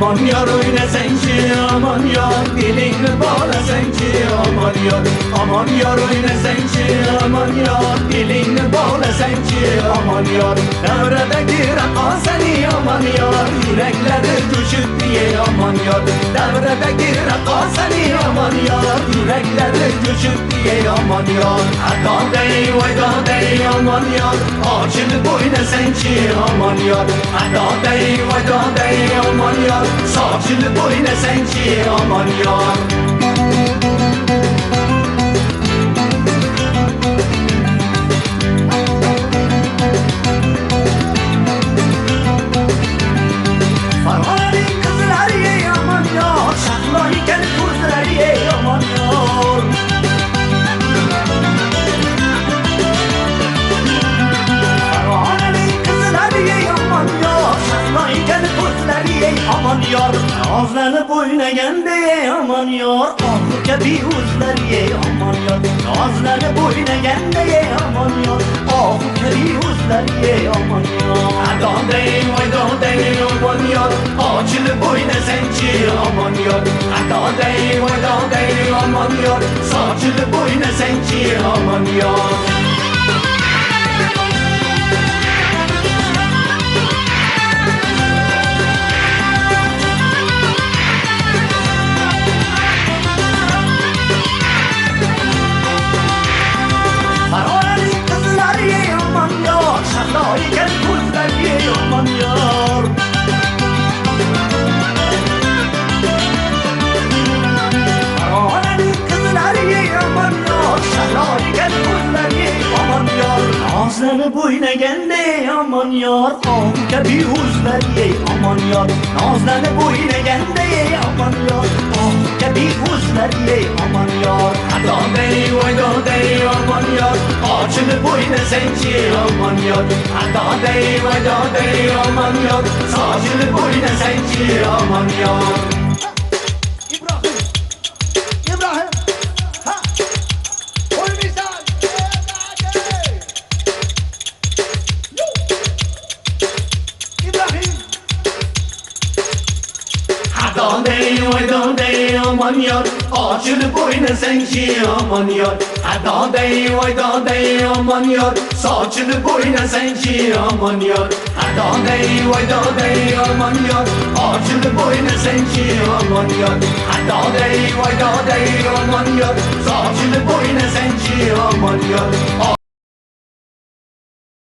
Aman yar oyna sen ki aman yar, dilini bağla sen ki aman yar. Aman yar oyna sen ki aman yar, dilini bağla sen ki aman yar. Devredeki rakam seni aman yar, yürekleri coşup diye aman yar. Devredeki rakam seni aman yar, yürekleri coşup diye aman yar. Hatta dey vay da dey aman yar, açılıp oyna sen ki aman yar. Hatta dey vay da dey aman yar, saçılıp oyna sen ki aman yar. Aman yar, nazlanıp oynaganda aman yar, ahırga beuzlar ye aman yar. Nazlanıp oynaganda aman yar, ahırga beuzlar ye aman yar. Adadey vaydadey aman yar, açılıp oyna sen ki aman yar. Adadey vaydadey aman yar, saçılıp oyna sen ki aman yar. Şahlayken kuzlar ye aman yar. Karavanın kızlar ye aman yar, şahlayken kuzlar ye aman yar. Nazlanıp oynaganda aman yar, ahırga beuzlar ye aman yar. Nazlanıp oynaganda aman yar, ahırga beuzlar ye aman yar. Adadey vaydadey aman yar, açılıp oyna sen ki aman yar. Adadey vaydadey aman yar, saçılıp oyna sen ki aman yar. İbrahim, İbrahim, ha, oynasan, İbrahim. Adadey vaydadey aman yar, açılıp oyna sen ki aman yar. Adadey vaydadey aman yar, saçılıp oyna sen ki aman yar. Adadey vaydadey aman yar, açılıp oyna sen ki aman yar. Adadey vaydadey aman yar, saçılıp oyna sen ki aman yar.